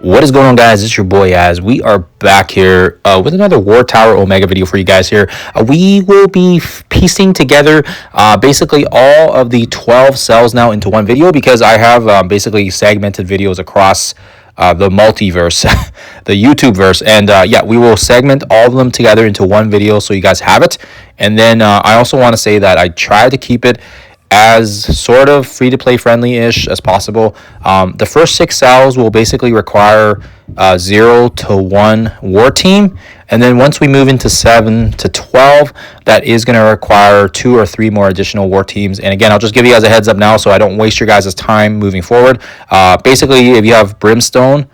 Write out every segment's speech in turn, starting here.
What is going on, guys? It's your boy Az. We are back here with another War Tower Omega video for you guys here. We will be piecing together basically all of the 12 cells now into one video, because I have basically segmented videos across the multiverse, the YouTube verse. And yeah, we will segment all of them together into one video so you guys have it. And then I also want to say that I try to keep it as sort of free-to-play friendly-ish as possible. The first 6 cells will basically require 0 to 1 war team, and then once we move into 7 to 12, that is going to require 2 or 3 more additional war teams. And again, I'll just give you guys a heads up now so I don't waste your guys' time moving forward. Basically, if you have Brimstone,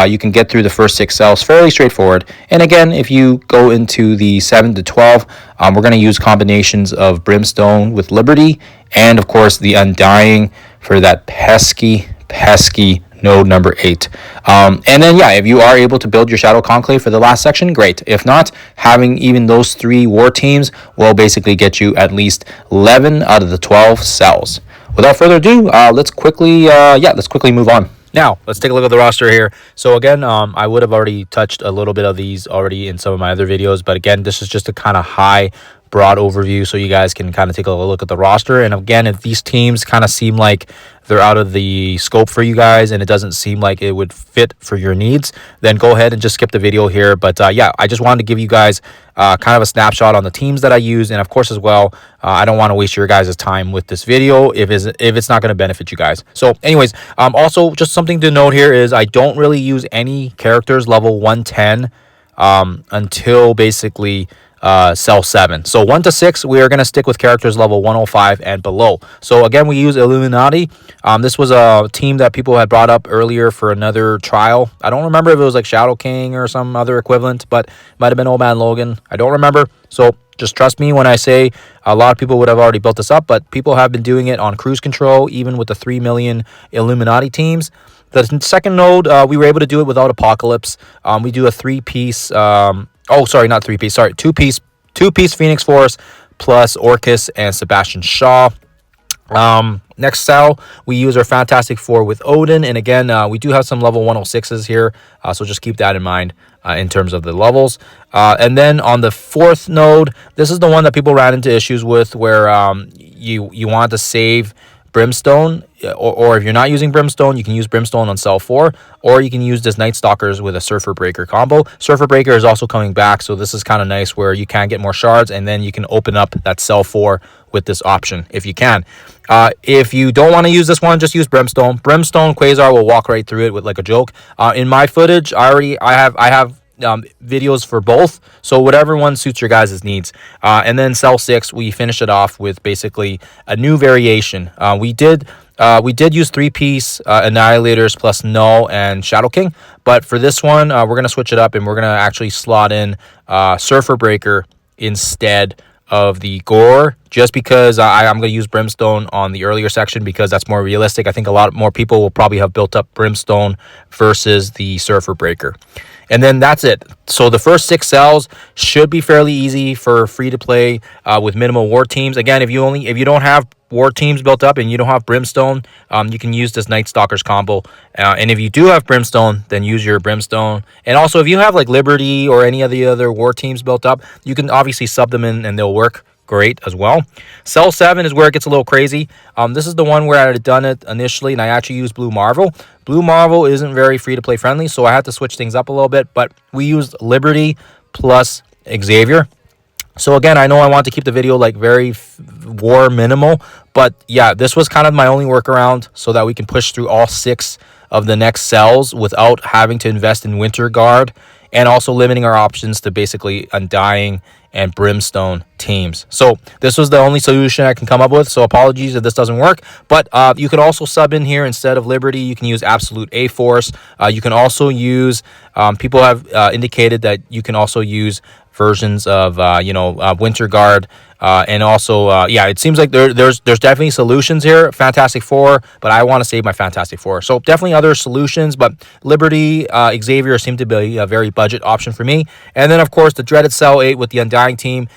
you can get through the first 6 cells fairly straightforward. And again, if you go into the 7 to 12, we're going to use combinations of Brimstone with Liberty, and of course the Undying for that pesky node number 8. And then yeah, if you are able to build your Shadow Conclave for the last section, great. If not, having even those 3 war teams will basically get you at least 11 out of the 12 cells. Without further ado, let's quickly move on. Now, let's take a look at the roster here. So again, I would have already touched a little bit of these already in some of my other videos, but again, this is just a kind of broad overview so you guys can kind of take a look at the roster. And again, if these teams kind of seem like they're out of the scope for you guys and it doesn't seem like it would fit for your needs, then go ahead and just skip the video here. But yeah, I just wanted to give you guys kind of a snapshot on the teams that I use, and of course as well, I don't want to waste your guys' time with this video if it's not going to benefit you guys. So anyways, also just something to note here is I don't really use any characters level 110 until basically cell 7. So 1 to 6, we are going to stick with characters level 105 and below. So again, we use Illuminati. This was a team that people had brought up earlier for another trial. I don't remember if it was like Shadow King or some other equivalent, but it might have been Old Man Logan. I don't remember. So just trust me when I say a lot of people would have already built this up, but people have been doing it on cruise control, even with the 3 million Illuminati teams. The second node, we were able to do it without Apocalypse. We do a 3-piece, two-piece Phoenix Force plus Orcus and Sebastian Shaw. Next cell, we use our Fantastic Four with Odin, and again, we do have some level 106s here, so just keep that in mind in terms of the levels. And then on the 4th node, this is the one that people ran into issues with, where you want to save Brimstone, or if you're not using Brimstone, you can use Brimstone on cell 4, or you can use this Night Stalkers with a Surfer Breaker combo. Surfer Breaker is also coming back, so this is kind of nice where you can get more shards, and then you can open up that cell 4 with this option if you can. If you don't want to use this one, just use Brimstone. Brimstone Quasar will walk right through it with like a joke. In my footage, I have videos for both, so whatever one suits your guys' needs. And then cell 6, we finish it off with basically a new variation. We did use 3-piece Annihilators plus Null and Shadow King, but for this one, we're going to switch it up, and we're going to actually slot in Surfer Breaker instead of the Gore, just because I'm going to use Brimstone on the earlier section because that's more realistic. I think a lot more people will probably have built up Brimstone versus the Surfer Breaker. And then that's it. So the first 6 cells should be fairly easy for free to play with minimal war teams. Again, if you don't have war teams built up and you don't have Brimstone, you can use this Night Stalkers combo. And if you do have Brimstone, then use your Brimstone. And also, if you have like Liberty or any of the other war teams built up, you can obviously sub them in and they'll work great as well. Cell 7 is where it gets a little crazy. This is the one where I had done it initially, and I actually used Blue Marvel. Blue Marvel isn't very free to play friendly, so I had to switch things up a little bit, but we used Liberty plus Xavier. So again, I know I want to keep the video like very war minimal, but yeah, this was kind of my only workaround so that we can push through all 6 of the next cells without having to invest in Winter Guard, and also limiting our options to basically Undying and Brimstone teams. So this was the only solution I can come up with, so apologies if this doesn't work. But you could also sub in here instead of Liberty. You can use Absolute A-Force. You can also use, people have indicated that you can also use versions of Winter Guard, and also yeah, it seems like there's definitely solutions here. Fantastic Four, but I want to save my Fantastic Four, so definitely other solutions, but Liberty, Xavier seem to be a very budget option for me. And then of course the dreaded cell 8 with the Undying team.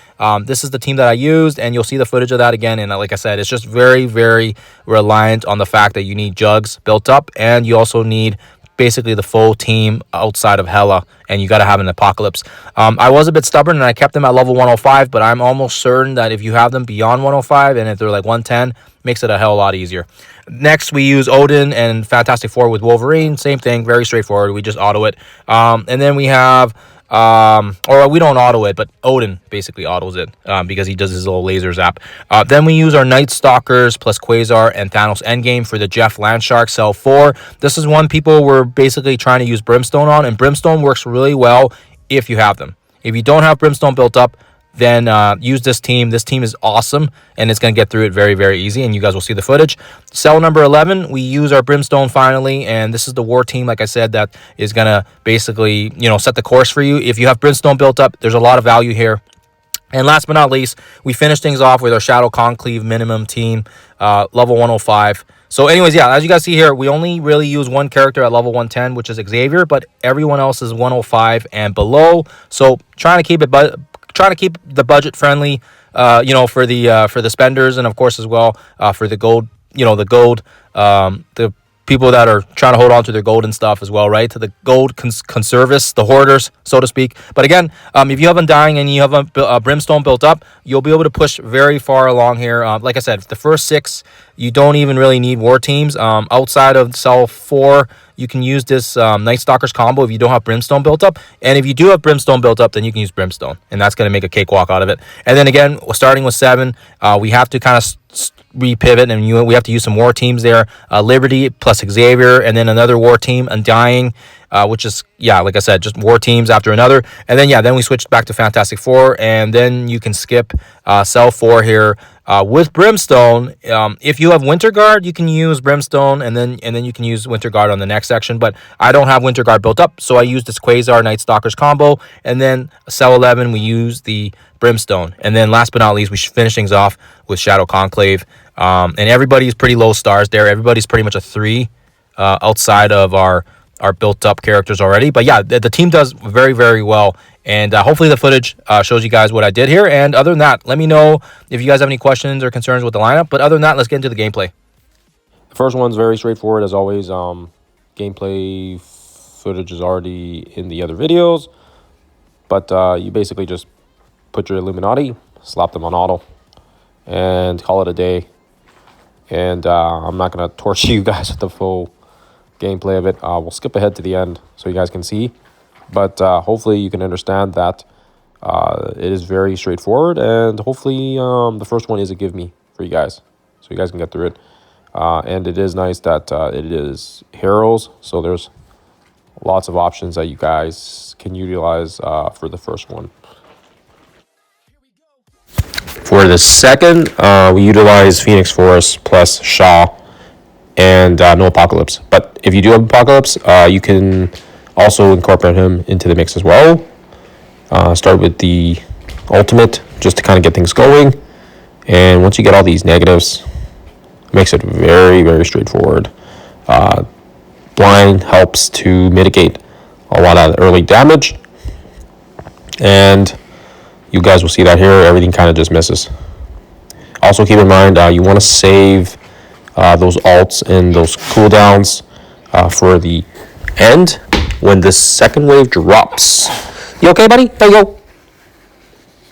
This is the team that I used, and you'll see the footage of that again. And like I said, it's just very reliant on the fact that you need jugs built up, and you also need basically the full team outside of Hela, and you got to have an Apocalypse. I was a bit stubborn and I kept them at level 105, but I'm almost certain that if you have them beyond 105 and if they're like 110, makes it a hell of a lot easier. Next, we use Odin and Fantastic Four with Wolverine. Same thing, very straightforward. We just auto it. And then we have, or we don't auto it, but Odin basically autos it because he does his little laser zap. Then we use our Night Stalkers plus Quasar and Thanos Endgame for the Jeff Landshark Cell 4. This is one people were basically trying to use Brimstone on, and Brimstone works really well if you have them. If you don't have Brimstone built up, then use this team. This team is awesome, and it's going to get through it very, very easy, and you guys will see the footage. Cell number 11, we use our Brimstone finally, and this is the war team, like I said, that is going to basically, set the course for you. If you have Brimstone built up, there's a lot of value here. And last but not least, we finish things off with our Shadow Conclave minimum team, level 105. So anyways, yeah, as you guys see here, we only really use one character at level 110, which is Xavier, but everyone else is 105 and below. So trying to keep the budget friendly, for the spenders, and of course as well for the gold, the people that are trying to hold on to their gold and stuff as well, right? To the gold conservists, the hoarders, so to speak. But again, if you have Undying and you have a Brimstone built up, you'll be able to push very far along here. Like I said, the first 6, you don't even really need war teams. Outside of Cell 4, you can use this Night Stalkers combo if you don't have Brimstone built up. And if you do have Brimstone built up, then you can use Brimstone. And that's going to make a cakewalk out of it. And then again, starting with 7, we have to kind of repivot, and we have to use some war teams there. Liberty plus Xavier, and then another war team, Undying, which is, like I said, just war teams after another. And then we switched back to Fantastic Four, and then you can skip Cell 4 here with Brimstone. If you have Winter Guard, you can use Brimstone, and then you can use Winter Guard on the next section. But I don't have Winter Guard built up, so I use this Quasar Night Stalkers combo, and then Cell 11 we use the Brimstone, and then last but not least, we finish things off with Shadow Conclave. And everybody's pretty low stars there. Everybody's pretty much a 3 outside of our built up characters already. But yeah, the team does very, very well. And hopefully the footage shows you guys what I did here. And other than that, let me know if you guys have any questions or concerns with the lineup. But other than that, let's get into the gameplay. The first one's very straightforward as always. Gameplay footage is already in the other videos. But you basically just put your Illuminati, slap them on auto, and call it a day. And I'm not going to torture you guys with the full gameplay of it. We'll skip ahead to the end so you guys can see. But hopefully you can understand that it is very straightforward. And hopefully the first one is a give me for you guys, so you guys can get through it. And it is nice that it is heroes. So there's lots of options that you guys can utilize for the first one. For the second, we utilize Phoenix Force plus Shaw and no Apocalypse. But if you do have Apocalypse, you can also incorporate him into the mix as well. Start with the ultimate just to kind of get things going. And once you get all these negatives, it makes it very, very straightforward. Blind helps to mitigate a lot of early damage. And you guys will see that here, everything kind of just misses. Also keep in mind, you want to save those alts and those cooldowns for the end when the second wave drops. You okay, buddy? There you go.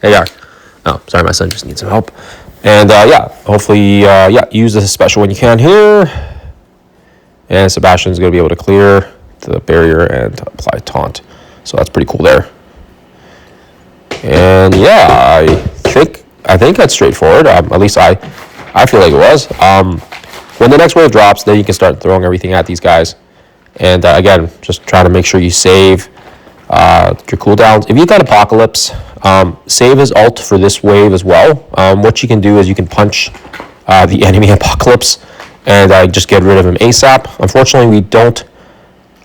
There you are. Oh, sorry, my son just needs some help. And hopefully, use the special when you can here. And Sebastian's going to be able to clear the barrier and apply taunt. So that's pretty cool there. And I think that's straightforward. At least I feel like it was. When the next wave drops, then you can start throwing everything at these guys. And again, just try to make sure you save your cooldowns. If you got Apocalypse, save his ult for this wave as well. What you can do is you can punch the enemy Apocalypse and just get rid of him ASAP. Unfortunately, we don't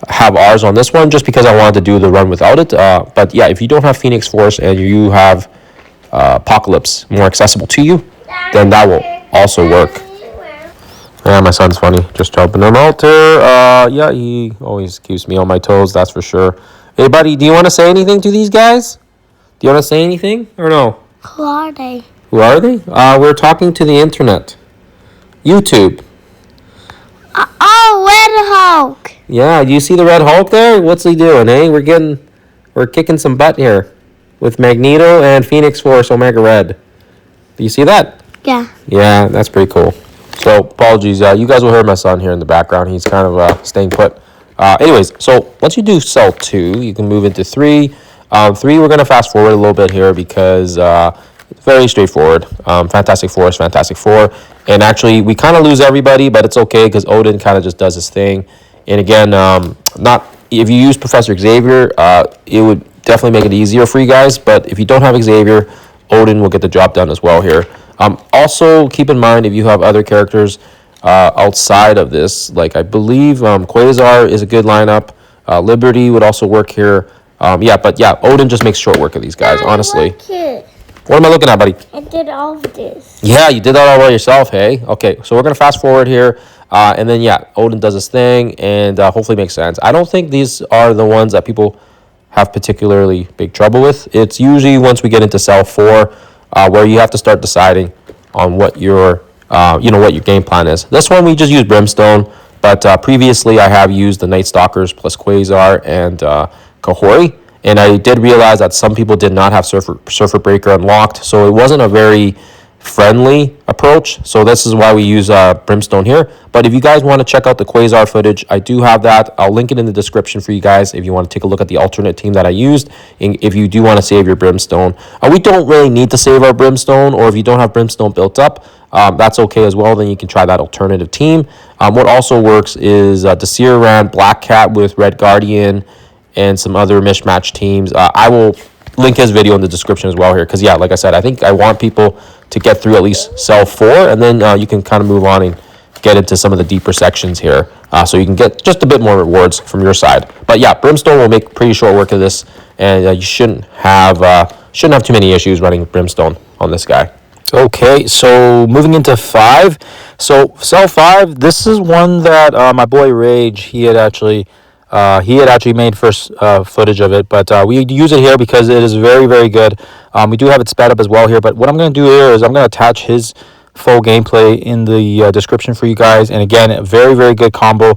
have ours on this one just because I wanted to do the run without it. But yeah, if you don't have Phoenix Force and you have Apocalypse more accessible to you, then that will also work. Yeah, my son's funny. Just jumping him out there. He always keeps me on my toes, that's for sure. Hey, buddy, do you want to say anything to these guys? Do you want to say anything or no? Who are they? Who are they? We're talking to the internet. YouTube. Red Hulk. Yeah, do you see the Red Hulk there? What's he doing, eh? We're kicking some butt here with Magneto and Phoenix Force Omega Red. Do you see that? Yeah. Yeah, that's pretty cool. So, apologies. You guys will hear my son here in the background. He's kind of staying put. Anyways, so once you do cell 2, you can move into 3. 3, we're going to fast forward a little bit here because it's very straightforward. Fantastic Four is Fantastic Four. And actually, we kind of lose everybody, but it's okay because Odin kind of just does his thing. And again, not if you use Professor Xavier, it would definitely make it easier for you guys. But if you don't have Xavier, Odin will get the job done as well here. Also, keep in mind if you have other characters outside of this, like I believe Quasar is a good lineup. Liberty would also work here. Odin just makes short work of these guys, honestly. What am I looking at, buddy? I did all of this. Yeah, you did that all by yourself, hey? Okay, so we're going to fast forward here. And then, Odin does his thing and hopefully makes sense. I don't think these are the ones that people have particularly big trouble with. It's usually once we get into cell 4 where you have to start deciding on what your what your game plan is. This one we just use Brimstone, but previously I have used the Night Stalkers plus Quasar and Kahori. And I did realize that some people did not have Surfer Breaker unlocked, so it wasn't a very friendly approach. So this is why we use Brimstone here. But if you guys want to check out the Quasar footage, I do have that. I'll link it in the description for you guys if you want to take a look at the alternate team that I used. And if you do want to save your Brimstone, we don't really need to save our Brimstone, or if you don't have Brimstone built up, that's okay as well. Then you can try that alternative team. What also works is Desir ran Black Cat with Red Guardian and some other mismatch teams. I will link his video in the description as well here because, like I said, I think I want people to get through at least cell 4, and then you can kind of move on and get into some of the deeper sections here so you can get just a bit more rewards from your side. But Brimstone will make pretty short work of this, and you shouldn't have too many issues running Brimstone on this guy. Okay, so moving into 5. So cell 5, this is one that my boy Rage, he had actually made first footage of it, but we use it here because it is very, very good. We do have it sped up as well here, but what I'm going to do here is I'm going to attach his full gameplay in the description for you guys. And again, a very, very good combo,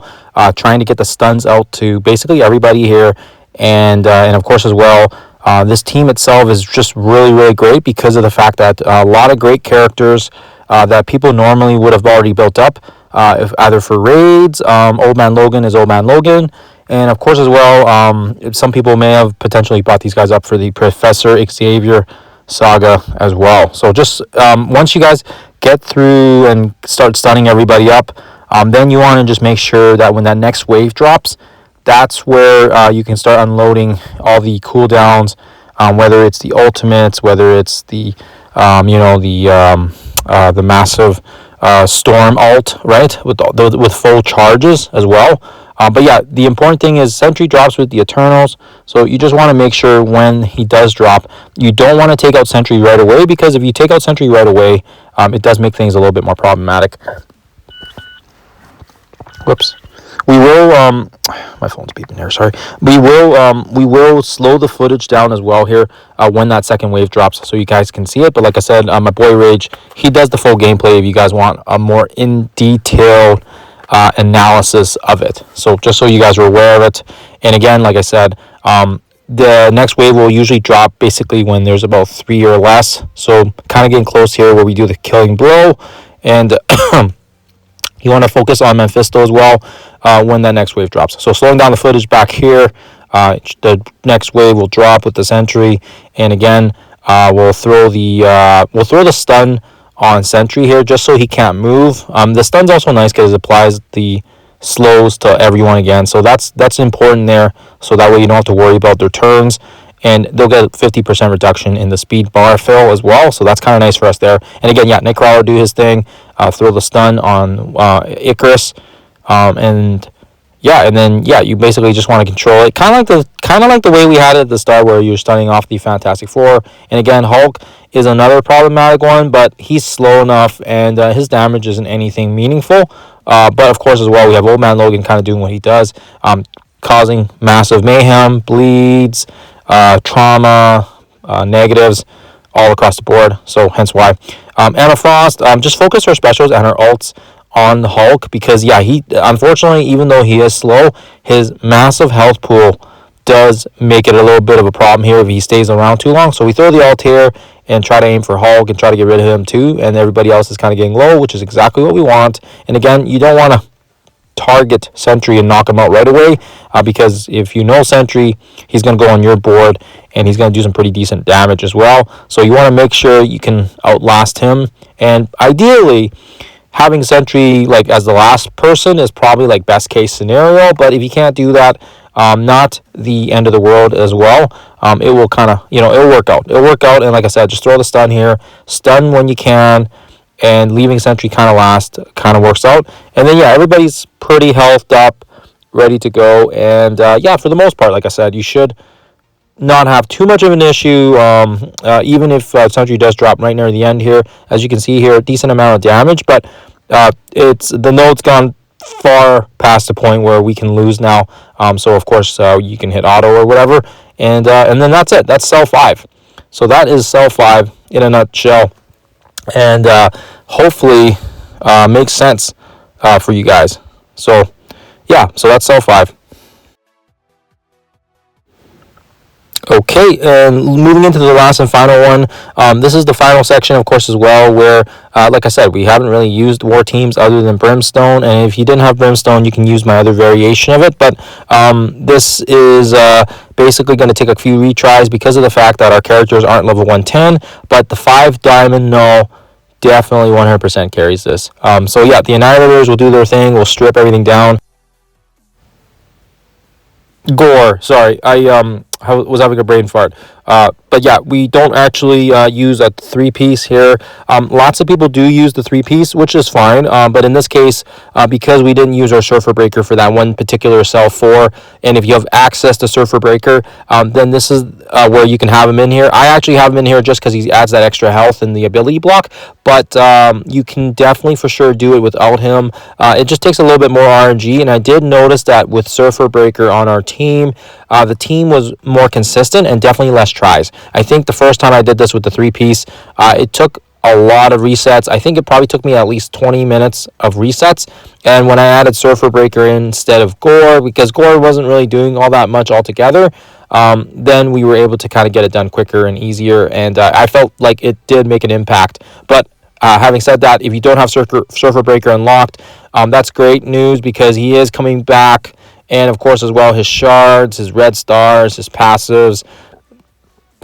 trying to get the stuns out to basically everybody here. And of course as well, this team itself is just really, really great because of the fact that a lot of great characters that people normally would have already built up, if either for raids. Old Man Logan is Old Man Logan. And of course as well, some people may have potentially bought these guys up for the Professor Xavier saga as well. So just once you guys get through and start stunning everybody up, then you want to just make sure that when that next wave drops, that's where you can start unloading all the cooldowns, whether it's the ultimates, whether it's the the massive storm alt, right, with full charges as well. But the important thing is Sentry drops with the Eternals, so you just want to make sure when he does drop, you don't want to take out Sentry right away, because if you take out Sentry right away, it does make things a little bit more problematic. Whoops. We will, my phone's beeping here, sorry. We will slow the footage down as well here when that second wave drops so you guys can see it. But like I said, my boy Rage, he does the full gameplay if you guys want a more in-detailed analysis of it. So just so you guys are aware of it. And again, like I said, the next wave will usually drop basically when there's about 3 or less. So kind of getting close here where we do the killing blow. And you want to focus on Mephisto as well when that next wave drops. So slowing down the footage back here, the next wave will drop with the Sentry, and again we'll throw the stun on Sentry here just so he can't move. The stun's also nice because it applies the slows to everyone again, so that's important there. So that way you don't have to worry about their turns. And they'll get 50% reduction in the speed bar fill as well. So that's kind of nice for us there. And again, Nightcrawler do his thing. Throw the stun on Icarus. And then you basically just want to control it. Kind of like the way we had it at the start where you're stunning off the Fantastic Four. And again, Hulk is another problematic one, but he's slow enough and his damage isn't anything meaningful. But of course as well, we have Old Man Logan kind of doing what he does, causing massive mayhem, bleeds, trauma, negatives all across the board. So hence why Anna Frost, just focus her specials and her ults on the Hulk because yeah, he unfortunately, even though he is slow, his massive health pool does make it a little bit of a problem here if he stays around too long. So we throw the Altair and try to aim for Hulk and try to get rid of him too, and everybody else is kind of getting low, which is exactly what we want. And again, you don't want to target Sentry and knock him out right away because if you know Sentry, he's going to go on your board and he's going to do some pretty decent damage as well. So you want to make sure you can outlast him, and ideally having Sentry like as the last person is probably like best case scenario. But if you can't do that, not the end of the world as well. It will kind of, it'll work out. It'll work out. And like I said, just throw the stun here, stun when you can, and leaving Sentry kind of last kind of works out. And then yeah, everybody's pretty healthed up, ready to go. And yeah, for the most part, like I said, you should not have too much of an issue, even if Sentry does drop right near the end here. As you can see here, a decent amount of damage, but it's the node's gone far past the point where we can lose now. So of course you can hit auto or whatever, and then that's it. That's cell 5. So that is cell 5 in a nutshell, and hopefully makes sense for you guys. So yeah, so that's cell 5. Okay, and moving into the last and final one, this is the final section, of course, as well, where, like I said, we haven't really used war teams other than Brimstone, and if you didn't have Brimstone, you can use my other variation of it, but this is basically going to take a few retries because of the fact that our characters aren't level 110, but the 5 diamond null definitely 100% carries this. So yeah, the Annihilators will do their thing, will strip everything down. Gore, sorry, I was having a brain fart. But yeah, we don't actually use a 3-piece here. Lots of people do use the 3-piece, which is fine. But in this case, because we didn't use our Surfer Breaker for that one particular cell 4, and if you have access to Surfer Breaker, then this is where you can have him in here. I actually have him in here just because he adds that extra health in the ability block. But you can definitely for sure do it without him. It just takes a little bit more RNG, and I did notice that with Surfer Breaker on our team, the team was more consistent and definitely less tries. I think the first time I did this with the 3-piece, it took a lot of resets. I think it probably took me at least 20 minutes of resets. And when I added Surfer Breaker instead of Gore, because Gore wasn't really doing all that much altogether, then we were able to kind of get it done quicker and easier. And I felt like it did make an impact. But having said that, if you don't have Surfer Breaker unlocked, that's great news because he is coming back. And of course, as well, his shards, his red stars, his passives,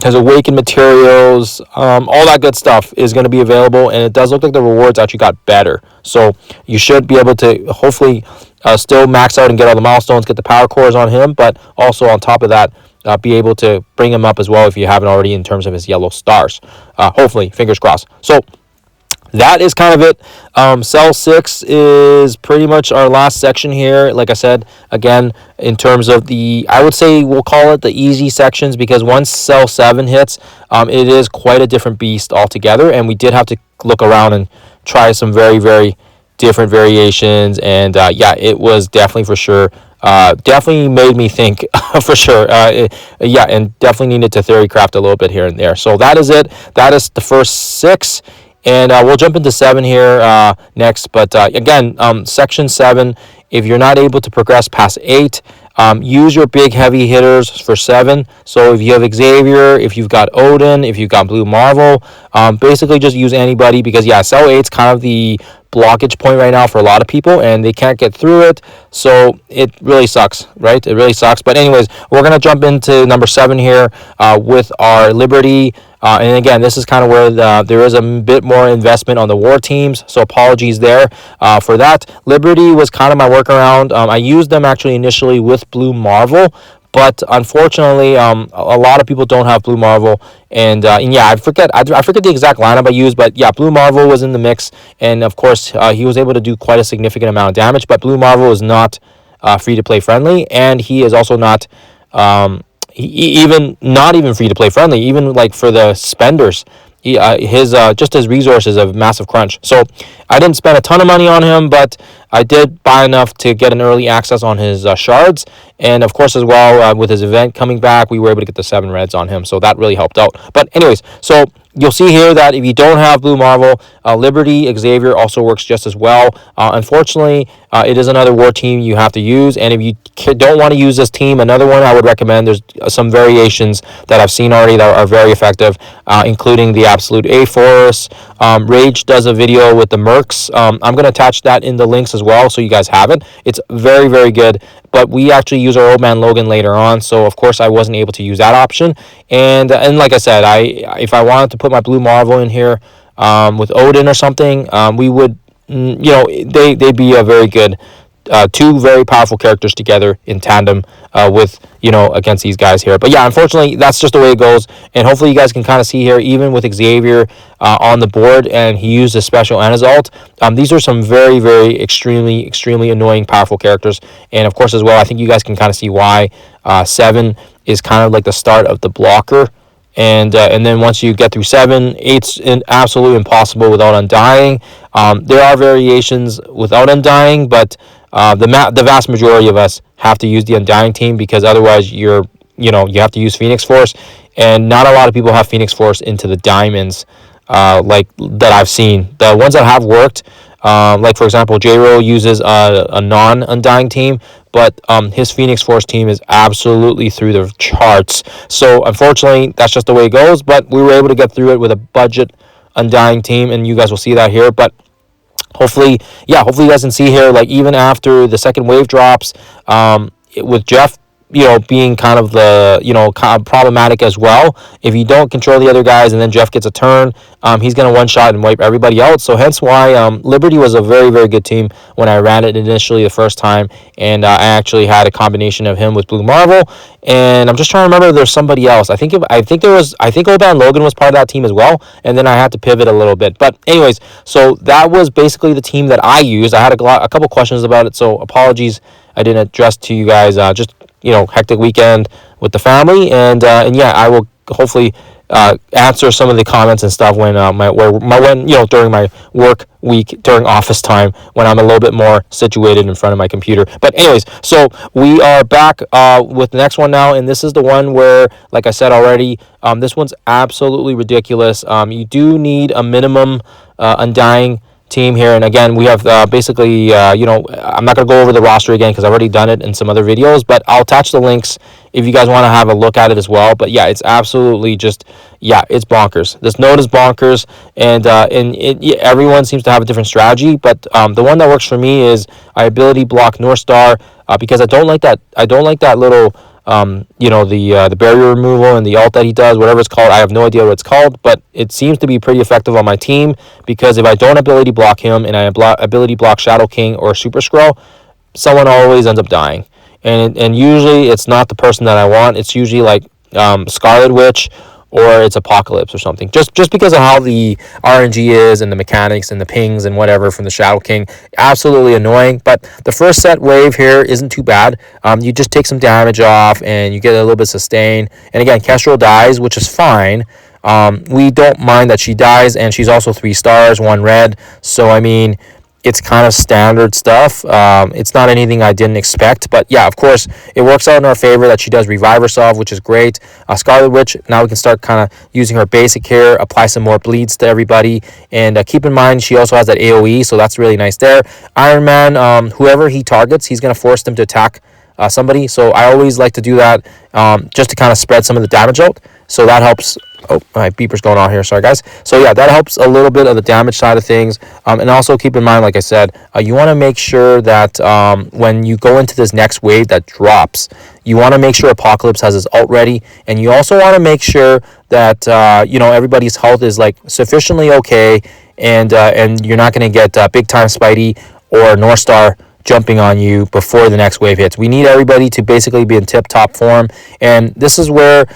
his awakened materials, all that good stuff is going to be available. And it does look like the rewards actually got better. So you should be able to hopefully still max out and get all the milestones, get the power cores on him. But also on top of that, be able to bring him up as well if you haven't already in terms of his yellow stars. Hopefully, fingers crossed. So that is kind of it. Cell 6 is pretty much our last section here. Like I said, again, in terms of I would say we'll call it the easy sections because once Cell 7 hits, it is quite a different beast altogether. And we did have to look around and try some very, very different variations. And yeah, it was definitely for sure. Definitely made me think for sure. Yeah, and definitely needed to theory craft a little bit here and there. So that is it. That is the first 6. And we'll jump into 7 here next. But again, section 7, if you're not able to progress past 8, use your big heavy hitters for 7. So if you have Xavier, if you've got Odin, if you've got Blue Marvel, basically just use anybody because, yeah, cell 8's kind of the blockage point right now for a lot of people and they can't get through it. So it really sucks, right? It really sucks. But anyways, we're going to jump into number 7 here with our Liberty. And again, this is kind of where there is a bit more investment on the war teams, so apologies there for that. Liberty was kind of my workaround. I used them actually initially with Blue Marvel, but unfortunately, a lot of people don't have Blue Marvel, and yeah, I forget the exact lineup I used, but yeah, Blue Marvel was in the mix, and of course, he was able to do quite a significant amount of damage. But Blue Marvel is not free to play friendly, and he is also not. Even not even free to play friendly, even like for the spenders, his resources of massive crunch. So I didn't spend a ton of money on him, but I did buy enough to get an early access on his shards, and of course as well with his event coming back, we were able to get the 7 reds on him, so that really helped out. But anyways, so you'll see here that if you don't have Blue Marvel, Liberty Xavier also works just as well. Unfortunately, it is another war team you have to use, and if you don't want to use this team, another one I would recommend, there's some variations that I've seen already that are very effective, including the Absolute A-Force. Rage does a video with the Mercs. I'm going to attach that in the links as well so you guys have it. It's very, very good, but we actually use our old man Logan later on, so of course I wasn't able to use that option. And like I said, if I wanted to put my Blue Marvel in here with Odin or something, we would, they'd be a very good two very powerful characters together in tandem with, against these guys here. But yeah, unfortunately, that's just the way it goes. And hopefully you guys can kind of see here, even with Xavier on the board, and he used his special and his ult. These are some very, very extremely annoying, powerful characters. And of course, as well, I think you guys can kind of see why 7 is kind of like the start of the blocker. And then once you get through 7, 8's absolutely impossible without Undying. There are variations without Undying, but the vast majority of us have to use the Undying team, because otherwise you have to use Phoenix Force, and not a lot of people have Phoenix Force into the diamonds like that I've seen. The ones that have worked, like for example, J-Ro uses a non-Undying team, but his Phoenix Force team is absolutely through the charts. So unfortunately, that's just the way it goes, but we were able to get through it with a budget Undying team, and you guys will see that here. But hopefully you guys can see here, like even after the second wave drops, with Jeff being kind of the kind of problematic as well. If you don't control the other guys and then Jeff gets a turn, he's gonna one shot and wipe everybody out. So hence why Liberty was a very, very good team when I ran it initially the first time, and I actually had a combination of him with Blue Marvel. And I'm just trying to remember if there's somebody else. I think Oban Logan was part of that team as well, and then I had to pivot a little bit. But anyways, so that was basically the team that I used. I had a couple questions about it, so apologies I didn't address to you guys. Just hectic weekend with the family, and yeah, I will hopefully answer some of the comments and stuff when during my work week, during office time, when I'm a little bit more situated in front of my computer. But anyways, so we are back with the next one now, and this is the one where, like I said already, this one's absolutely ridiculous. You do need a minimum Undying team here, and again, we have basically I'm not going to go over the roster again because I've already done it in some other videos, but I'll attach the links if you guys want to have a look at it as well. But yeah, it's absolutely just, it's bonkers. This node is bonkers, and everyone seems to have a different strategy, but the one that works for me is I ability block North Star, because I don't like that little the barrier removal and the ult that he does, whatever it's called. I have no idea what it's called, but it seems to be pretty effective on my team, because if I don't ability block him and I ability block Shadow King or Super Scroll, someone always ends up dying. And usually it's not the person that I want. It's usually like Scarlet Witch, or it's Apocalypse or something. Just because of how the RNG is and the mechanics and the pings and whatever from the Shadow King, absolutely annoying. But the first set wave here isn't too bad. You just take some damage off and you get a little bit sustain. And again, Kestrel dies, which is fine. We don't mind that she dies, and she's also 3 stars, 1 red. So I mean, it's kind of standard stuff. It's not anything I didn't expect, but yeah, of course, it works out in our favor that she does revive herself, which is great. Scarlet Witch, now we can start kind of using her basic here, apply some more bleeds to everybody, and keep in mind she also has that AoE, so that's really nice there. Iron Man, whoever he targets, he's going to force them to attack somebody, so I always like to do that just to kind of spread some of the damage out, so that helps. Oh, my beeper's going on here. Sorry, guys. So yeah, that helps a little bit of the damage side of things. And also keep in mind, like I said, you want to make sure that when you go into this next wave that drops, you want to make sure Apocalypse has his ult ready, and you also want to make sure that everybody's health is like sufficiently okay, and you're not going to get big time Spidey or North Star jumping on you before the next wave hits. We need everybody to basically be in tip-top form, and this is where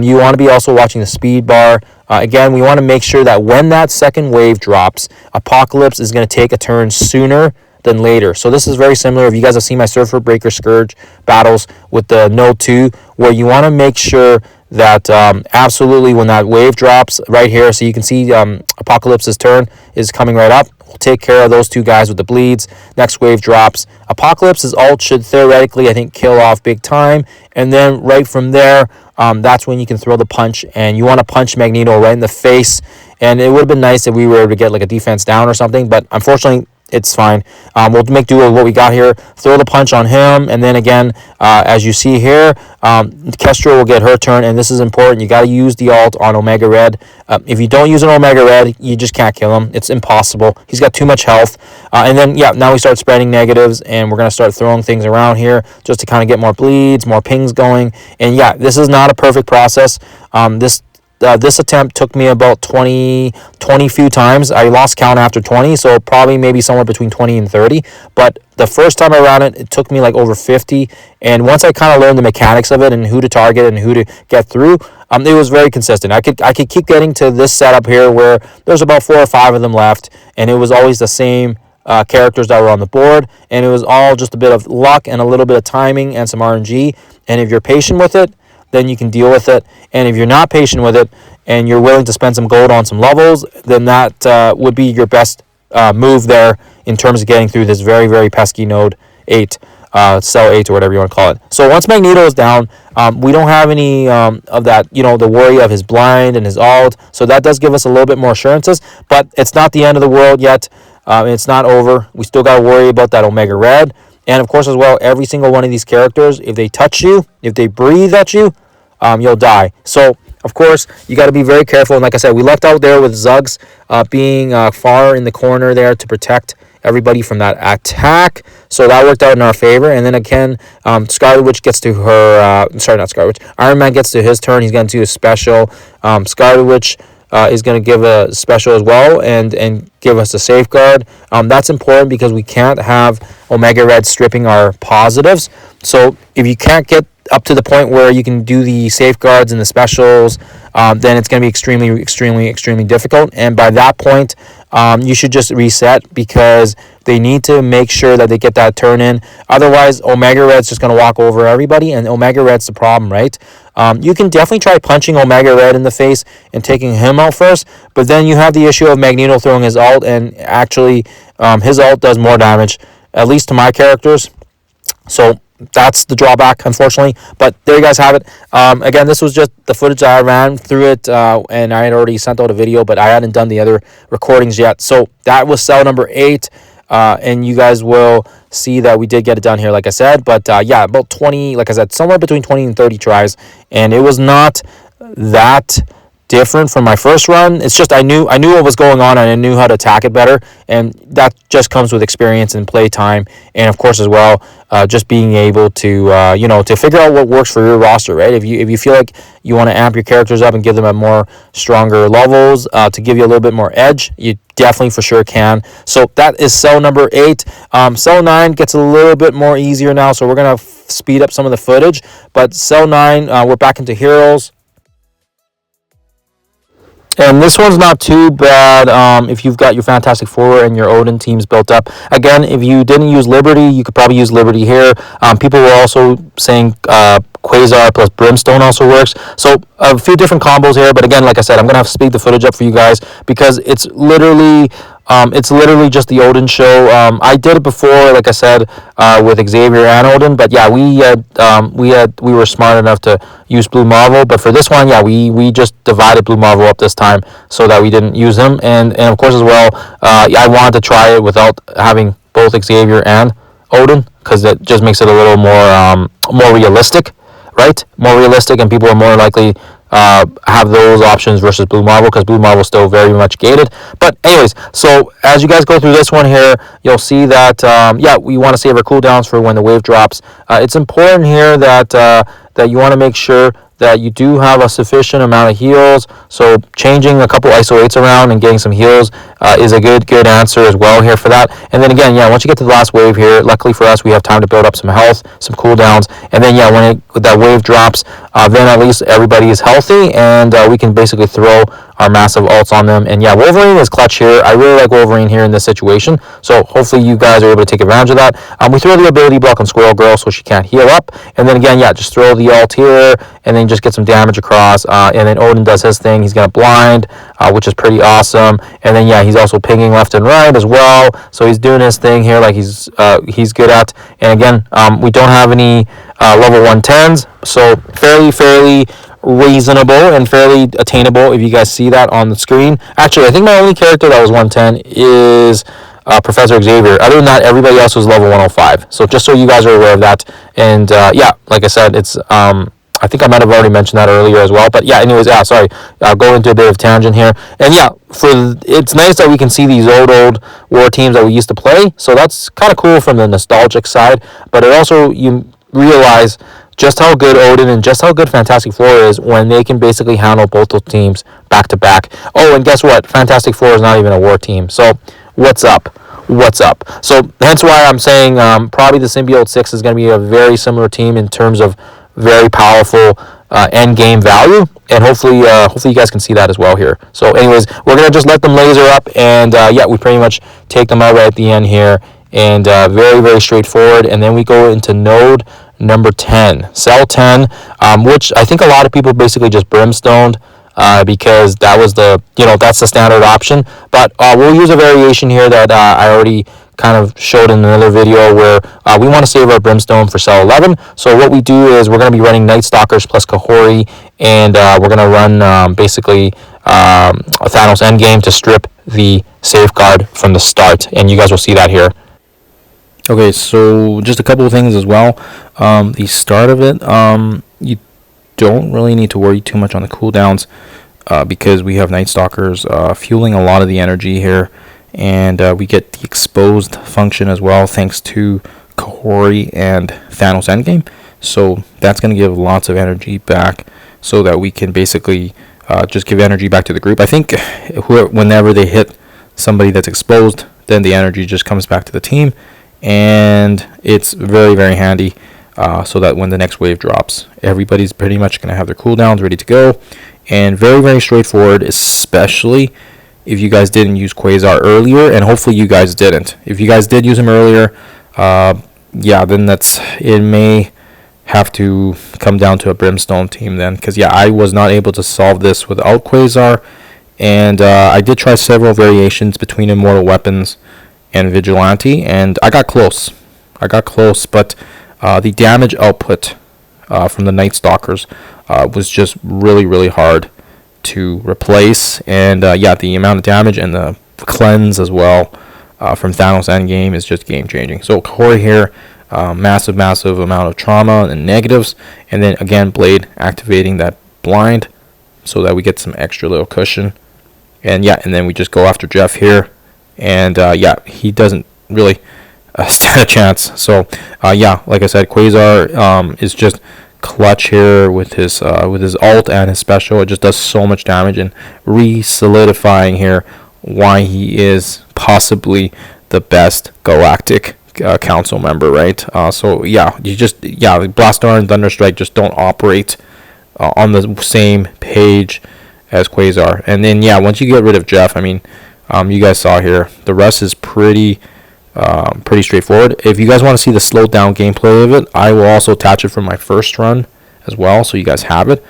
you want to be also watching the speed bar. Again, we want to make sure that when that second wave drops, Apocalypse is going to take a turn sooner than later. So this is very similar. If you guys have seen my Surfer Breaker Scourge battles with the Node 2, where you want to make sure that absolutely when that wave drops right here, so you can see Apocalypse's turn is coming right up. take care of those two guys with the bleeds. Next wave drops. Apocalypse's ult should theoretically, I think, kill off big time. And then right from there, that's when you can throw the punch. And you want to punch Magneto right in the face. And it would have been nice if we were able to get like a defense down or something. But unfortunately, it's fine. We'll make do with what we got here. Throw the punch on him, and then again, as you see here, Kestra will get her turn, and this is important. You got to use the ult on Omega Red. If you don't use an Omega Red, you just can't kill him. It's impossible. He's got too much health. And then, yeah, now we start spreading negatives, and we're going to start throwing things around here just to kind of get more bleeds, more pings going. And yeah, this is not a perfect process. This attempt took me about 20 few times. I lost count after 20, so probably maybe somewhere between 20 and 30. But the first time I ran it, it took me like over 50. And once I kind of learned the mechanics of it and who to target and who to get through, it was very consistent. I could keep getting to this setup here where there's about 4 or 5 of them left, and it was always the same characters that were on the board, and it was all just a bit of luck and a little bit of timing and some RNG. And if you're patient with it, then you can deal with it. And if you're not patient with it and you're willing to spend some gold on some levels, then that would be your best move there in terms of getting through this very, very pesky node 8, cell 8 or whatever you want to call it. So once Magneto is down, we don't have any of that, the worry of his blind and his ult. So that does give us a little bit more assurances, but it's not the end of the world yet. It's not over. We still got to worry about that Omega Red. And of course as well, every single one of these characters, if they touch you, if they breathe at you, you'll die. So of course you got to be very careful. And like I said, we left out there with Zuggs being far in the corner there to protect everybody from that attack. So that worked out in our favor. And then again, Scarlet Witch gets to her, sorry, not Scarlet Witch, Iron Man gets to his turn. He's going to do a special. Scarlet Witch is going to give a special as well and give us a safeguard. That's important because we can't have Omega Red stripping our positives. So if you can't get up to the point where you can do the safeguards and the specials, then it's going to be extremely, extremely, extremely difficult. And by that point, you should just reset because they need to make sure that they get that turn in. Otherwise, Omega Red's just going to walk over everybody, and Omega Red's the problem, right? You can definitely try punching Omega Red in the face and taking him out first, but then you have the issue of Magneto throwing his ult, and actually his ult does more damage, at least to my characters. So that's the drawback, unfortunately. But there you guys have it. Again, this was just the footage that I ran through it, and I had already sent out a video, but I hadn't done the other recordings yet. So that was cell number 8, and you guys will see that we did get it done here, like I said. But yeah, about 20, like I said, somewhere between 20 and 30 tries, and it was not that different from my first run. It's just I knew what was going on and I knew how to attack it better, and that just comes with experience and play time, and of course as well just being able to to figure out what works for your roster, right? If you feel like you want to amp your characters up and give them a more stronger levels to give you a little bit more edge, you definitely for sure can. So that is cell number 8. Cell 9 gets a little bit more easier now, so we're gonna speed up some of the footage. But cell 9, we're back into heroes. And this one's not too bad if you've got your Fantastic Four and your Odin teams built up. Again, if you didn't use Liberty, you could probably use Liberty here. People were also saying Quasar plus Brimstone also works. So a few different combos here. But again, like I said, I'm going to have to speed the footage up for you guys because it's literally just the Odin show. I did it before, like I said, with Xavier and Odin, but yeah, we were smart enough to use Blue Marvel. But for this one, yeah, we just divided Blue Marvel up this time so that we didn't use them. And of course as well, I wanted to try it without having both Xavier and Odin because it just makes it a little more realistic, right? More realistic, and people are more likely have those options versus Blue Marvel because Blue Marvel is still very much gated. But anyways, so as you guys go through this one here, you'll see that we want to save our cooldowns for when the wave drops. It's important here that you want to make sure that you do have a sufficient amount of heals. So changing a couple ISO 8s around and getting some heals is a good answer as well here for that. And then again, yeah, once you get to the last wave here, luckily for us, we have time to build up some health, some cooldowns. And then yeah, when that wave drops, then at least everybody is healthy, and we can basically throw our massive ults on them. And yeah, Wolverine is clutch here. I really like Wolverine here in this situation. So hopefully you guys are able to take advantage of that. We throw the ability block on Squirrel Girl so she can't heal up. And then again, yeah, just throw the ult here, and then and just get some damage across. And then Odin does his thing. He's going to blind, which is pretty awesome. And then, yeah, he's also pinging left and right as well. So he's doing his thing here like he's good at. And again, we don't have any level 110s. So fairly reasonable and fairly attainable if you guys see that on the screen. Actually, I think my only character that was 110 is Professor Xavier. Other than that, everybody else was level 105. So just so you guys are aware of that. And yeah, like I said, it's I think I might have already mentioned that earlier as well. But yeah, anyways, yeah, sorry. I'll go into a bit of tangent here. And yeah, it's nice that we can see these old war teams that we used to play. So that's kind of cool from the nostalgic side. But it also, you realize just how good Odin and just how good Fantastic Four is when they can basically handle both those teams back to back. Oh, and guess what? Fantastic Four is not even a war team. So what's up? So hence why I'm saying probably the Symbiote 6 is going to be a very similar team in terms of very powerful end game value, and hopefully you guys can see that as well here. So anyways, we're going to just let them laser up, and yeah, we pretty much take them out right at the end here, and very straightforward. And then we go into node number 10, cell 10, which I think a lot of people basically just brimstoned because that was that's the standard option. But we'll use a variation here that I already kind of showed in another video where we want to save our brimstone for cell 11. So what we do is we're going to be running Night Stalkers plus Kahori, and we're going to run basically a Thanos endgame to strip the safeguard from the start, and you guys will see that here. Okay, so just a couple of things as well. The start of it, you don't really need to worry too much on the cooldowns because we have Night Stalkers fueling a lot of the energy here, and we get the exposed function as well thanks to Kahori and Thanos endgame. So that's going to give lots of energy back so that we can basically just give energy back to the group. I think whenever they hit somebody that's exposed, then the energy just comes back to the team, and it's very handy so that when the next wave drops, everybody's pretty much going to have their cooldowns ready to go, and very straightforward, especially if you guys didn't use Quasar earlier, and hopefully you guys didn't. If you guys did use him earlier, yeah, then it may have to come down to a Brimstone team then, because yeah, I was not able to solve this without Quasar, and I did try several variations between Immortal Weapons and Vigilante, and I got close, but the damage output from the Night Stalkers was just really hard to replace, and yeah, the amount of damage and the cleanse as well from Thanos endgame is just game changing. So Kahori here, massive amount of trauma and negatives, and then again Blade activating that blind so that we get some extra little cushion, and yeah, and then we just go after Jeff here, and yeah, he doesn't really stand a chance. So yeah, like I said, Quasar is just clutch here with his ult and his special. It just does so much damage, and re-solidifying here why he is possibly the best Galactic Council member, right? So yeah, Blastar and Thunderstrike just don't operate on the same page as Quasar. And then yeah, once you get rid of Jeff, I mean, you guys saw here, the rest is pretty straightforward. If you guys want to see the slowed down gameplay of it, I will also attach it from my first run as well, so you guys have it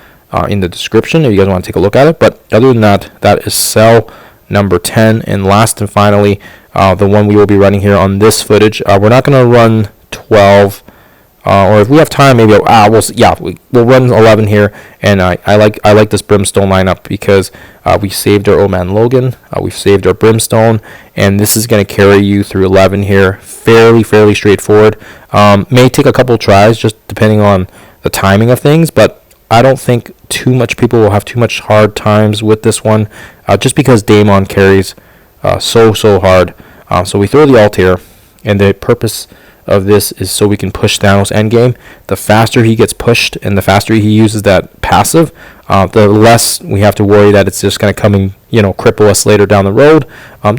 in the description if you guys want to take a look at it. But other than that, that is cell number 10. And last and finally, the one we will be running here on this footage, we're not going to run 12, or if we have time, maybe we'll run 11 here. And I like this Brimstone lineup because we saved our old man Logan, we've saved our Brimstone, and this is going to carry you through 11 here. Fairly straightforward. May take a couple tries just depending on the timing of things, but I don't think too much people will have too much hard times with this one, just because Daemon carries so hard. So we throw the ult here, and the purpose of this is so we can push Thanos endgame. The faster he gets pushed and the faster he uses that passive, the less we have to worry that it's just going to come and cripple us later down the road.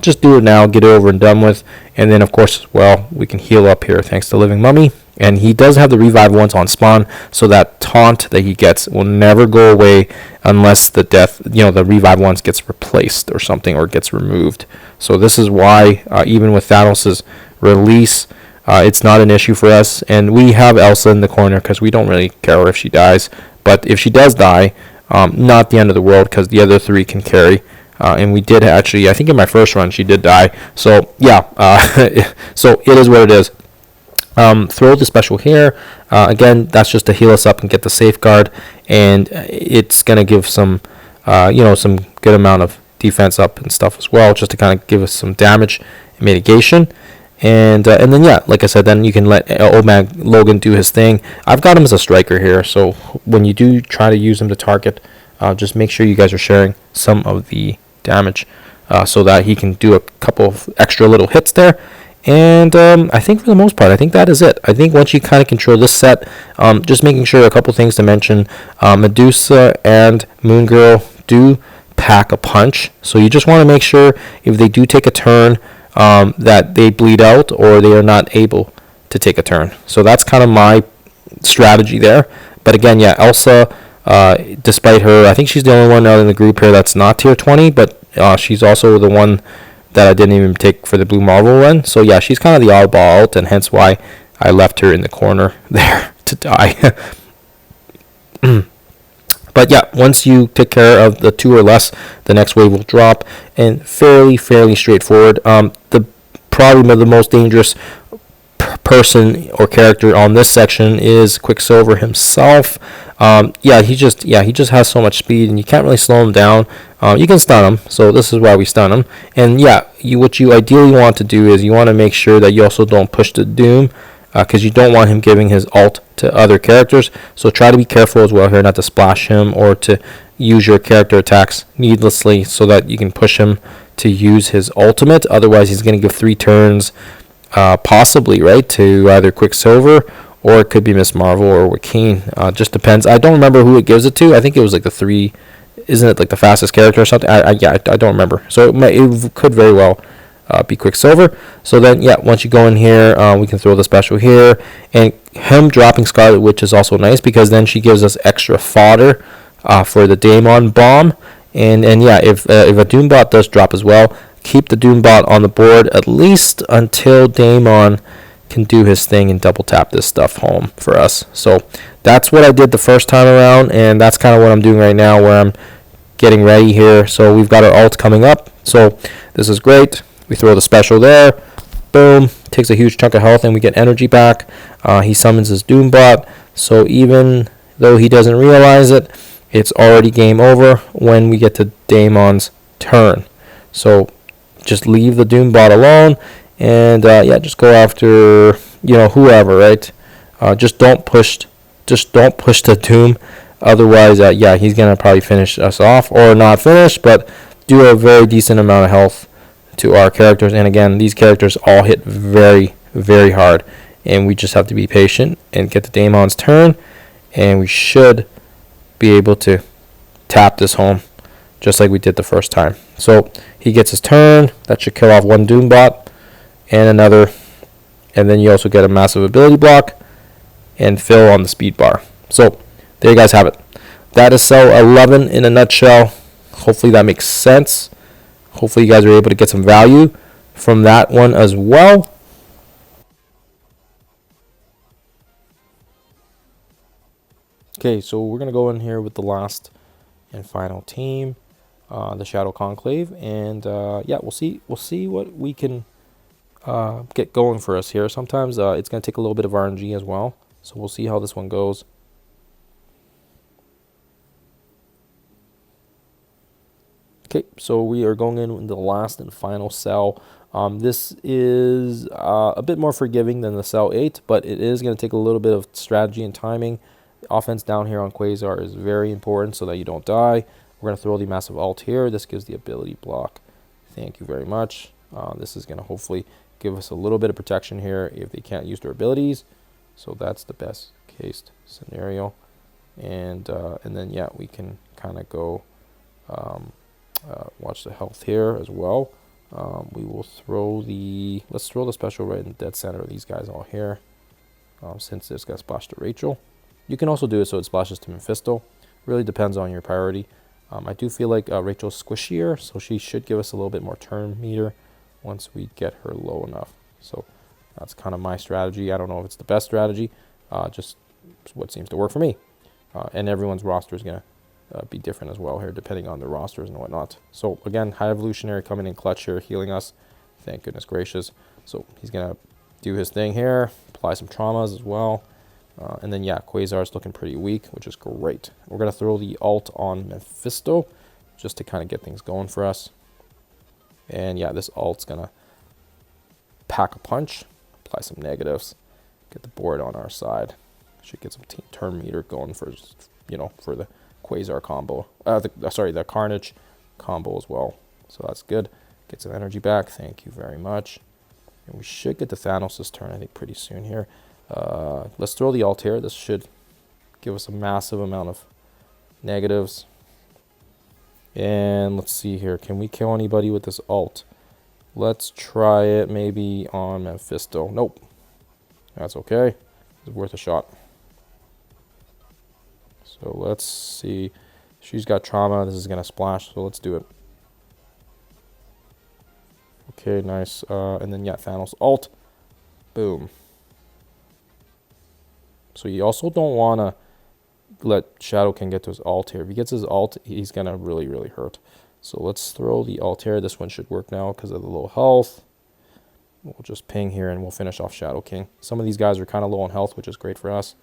Just do it now, get it over and done with, and then of course, well, we can heal up here thanks to Living Mummy. And he does have the revive once on spawn, so that taunt that he gets will never go away unless the revive once gets replaced or something, or gets removed. So this is why even with Thanos' release, It's not an issue for us, and we have Elsa in the corner because we don't really care if she dies. But if she does die, not the end of the world because the other three can carry. And we did actually, I think in my first run, she did die. So, yeah, so it is what it is. Throw the special here. Again, that's just to heal us up and get the safeguard. And it's going to give some, some good amount of defense up and stuff as well, just to kind of give us some damage and mitigation. And then, yeah, like I said, then you can let Old Man Logan do his thing. I've got him as a striker here. So when you do try to use him to target, just make sure you guys are sharing some of the damage so that he can do a couple of extra little hits there. And I think for the most part, I think that is it. I think once you kind of control this set, just making sure a couple things to mention. Medusa and Moon Girl do pack a punch. So you just want to make sure if they do take a turn that they bleed out or they are not able to take a turn. So that's kind of my strategy there. But again, yeah, Elsa, despite her, I think she's the only one out in the group here that's not tier 20, but she's also the one that I didn't even take for the Blue Marvel run. So yeah, she's kind of the oddball out, and hence why I left her in the corner there to die. But yeah, once you take care of the two or less, the next wave will drop, and fairly straightforward. The probably the most dangerous person or character on this section is Quicksilver himself. He just has so much speed, and you can't really slow him down. You can stun him, so this is why we stun him. And yeah, what you ideally want to do is you want to make sure that you also don't push the Doom, because you don't want him giving his ult to other characters. So try to be careful as well here, not to splash him or to use your character attacks needlessly, so that you can push him to use his ultimate. Otherwise, he's going to give 3 turns, possibly, right, to either Quicksilver, or it could be Miss Marvel or Joaquin. Just depends. I don't remember who it gives it to. I think it was like the 3. Isn't it like the fastest character or something? I don't remember. So it could very well be Quicksilver. So then, yeah, once you go in here, we can throw the special here. And him dropping Scarlet Witch is also nice, because then she gives us extra fodder for the Daemon bomb. And yeah, if a Doombot does drop as well, keep the Doombot on the board at least until Daemon can do his thing and double tap this stuff home for us. So that's what I did the first time around, and that's kind of what I'm doing right now, where I'm getting ready here. So we've got our ult coming up. So this is great. We throw the special there. Boom. Takes a huge chunk of health, and we get energy back. He summons his Doombot. So even though he doesn't realize it, it's already game over when we get to Daemon's turn. So just leave the Doombot alone, and just go after whoever, right? Just don't push the Doom. Otherwise, he's gonna probably finish us off, or not finish, but do a very decent amount of health to our characters. And again, these characters all hit very, very hard, and we just have to be patient and get the Daemon's turn, and we should be able to tap this home just like we did the first time. So he gets his turn. That should kill off one Doombot and another, and then you also get a massive ability block and fill on the speed bar. So there you guys have it. That is cell 11 in a nutshell. Hopefully that makes sense. Hopefully you guys are able to get some value from that one as well. Okay, so we're going to go in here with the last and final team, the Shadow Conclave, and we'll see what we can get going for us here. Sometimes it's going to take a little bit of RNG as well, so we'll see how this one goes. Okay, so we are going in the last and final cell. This is a bit more forgiving than the cell 8, but it is going to take a little bit of strategy and timing. The offense down here on Quasar is very important so that you don't die. We're going to throw the massive ult here. This gives the ability block. Thank you very much. This is going to hopefully give us a little bit of protection here if they can't use their abilities. So that's the best case scenario. And then, yeah, we can kind of go watch the health here as well. We will let's throw the special right in the dead center of these guys all here, since this got splashed to Rachel. You can also do it so it splashes to Mephisto. Really depends on your priority. I do feel like Rachel's squishier, so she should give us a little bit more turn meter once we get her low enough. So That's kind of my strategy. I don't know if it's the best strategy, just what seems to work for me. And everyone's roster is going to be different as well here, depending on their rosters and whatnot. So again, High Evolutionary coming in clutch here, healing us. Thank goodness gracious. So he's going to do his thing here, apply some traumas as well. And then, yeah, Quasar's looking pretty weak, which is great. We're going to throw the ult on Mephisto just to kind of get things going for us. And, yeah, this ult's going to pack a punch, apply some negatives, get the board on our side. Should get some turn meter going for, for the Quasar combo. The Carnage combo as well. So that's good. Get some energy back. Thank you very much. And we should get the Thanos' turn, I think, pretty soon here. Let's throw the ult here. This should give us a massive amount of negatives. And let's see here. Can we kill anybody with this ult? Let's try it maybe on Mephisto. Nope. That's okay. It's worth a shot. So let's see. She's got trauma. This is going to splash, so let's do it. Okay, nice. And then, yeah, Thanos ult. Boom. So you also don't want to let Shadow King get to his ult here. If he gets his ult, he's going to really, really hurt. So let's throw the ult here. This one should work now because of the low health. We'll just ping here and we'll finish off Shadow King. Some of these guys are kind of low on health, which is great for us.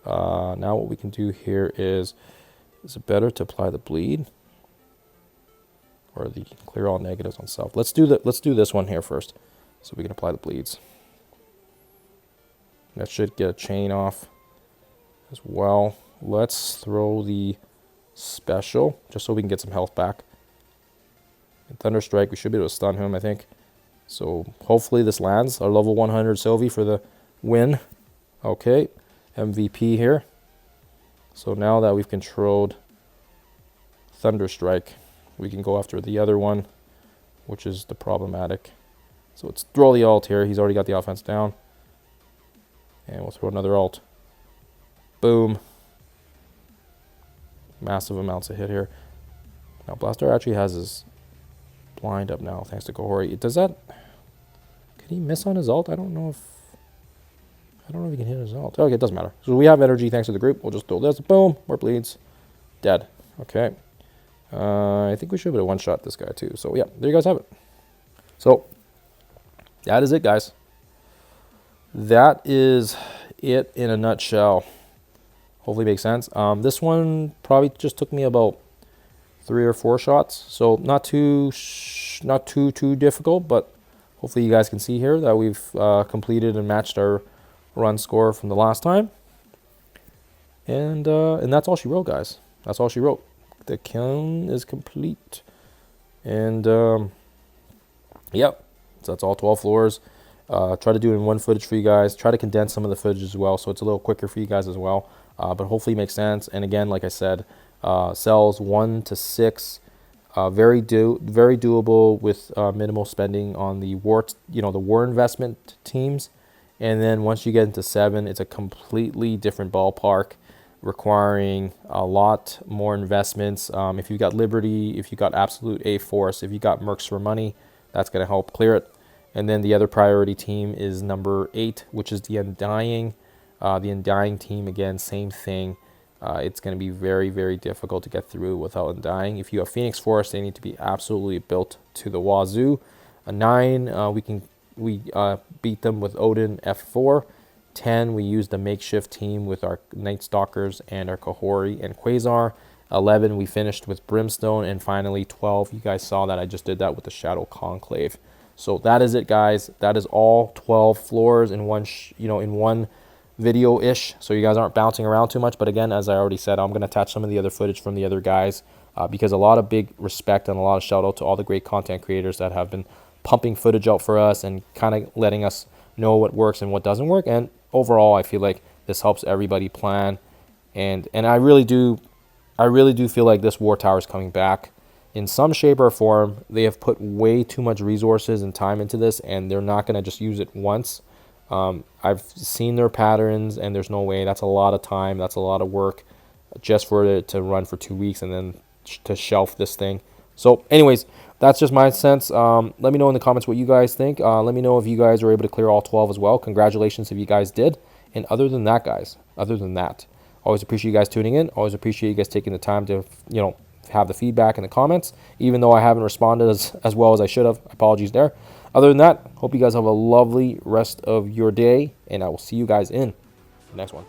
Now what we can do here is it better to apply the bleed or the clear all negatives on self? Let's do this one here first, so we can apply the bleeds. That should get a chain off as well. Let's throw the special just so we can get some health back. And Thunder Strike, we should be able to stun him, I think. So hopefully this lands. Our level 100 Sylvie for the win. Okay, MVP here. So now that we've controlled Thunder Strike, we can go after the other one, which is the problematic. So let's throw the ult here. He's already got the offense down. And we'll throw another ult. Boom. Massive amounts of hit here. Now Blaster actually has his blind up now, thanks to Kohori. Does that... Can he miss on his ult? I don't know if he can hit his ult. Okay, it doesn't matter. So we have energy thanks to the group. We'll just throw this. Boom. More bleeds. Dead. Okay. I think we should be able to one-shot this guy too. So yeah, there you guys have it. So that is it, guys. That is it in a nutshell. Hopefully it makes sense. This one probably just took me about 3 or 4 shots. So not too difficult, but hopefully you guys can see here that we've completed and matched our run score from the last time. And that's all she wrote, guys. That's all she wrote. The kiln is complete. And yep, so that's all 12 floors. Try to do it in one footage for you guys. Try to condense some of the footage as well, so it's a little quicker for you guys as well. But hopefully it makes sense. And again, like I said, cells 1 to 6, very doable with minimal spending on the war, the war investment teams. And then once you get into 7, it's a completely different ballpark, requiring a lot more investments. If you got Liberty, if you got Absolute A Force, if you got Mercs for Money, that's going to help clear it. And then the other priority team is number 8, which is the Undying. The Undying team, again, same thing. It's going to be very, very difficult to get through without Undying. If you have Phoenix Force, they need to be absolutely built to the wazoo. A 9, we beat them with Odin F4. 10, we used the makeshift team with our Night Stalkers and our Kahori and Quasar. 11, we finished with Brimstone. And finally, 12, you guys saw that I just did that with the Shadow Conclave. So that is it, guys. That is all 12 floors in one, in one video-ish. So you guys aren't bouncing around too much. But again, as I already said, I'm going to attach some of the other footage from the other guys because a lot of big respect and a lot of shout out to all the great content creators that have been pumping footage out for us and kind of letting us know what works and what doesn't work. And overall, I feel like this helps everybody plan. And I really do feel like this War Tower is coming back. In some shape or form, they have put way too much resources and time into this, and they're not going to just use it once. I've seen their patterns, and there's no way. That's a lot of time. That's a lot of work just for it to run for 2 weeks and then to shelf this thing. So anyways, that's just my sense. Let me know in the comments what you guys think. Let me know if you guys were able to clear all 12 as well. Congratulations if you guys did. And other than that, guys, always appreciate you guys tuning in. Always appreciate you guys taking the time to, have the feedback in the comments. Even though I haven't responded as well as I should have, apologies there. Other than that, hope you guys have a lovely rest of your day, and I will see you guys in the next one.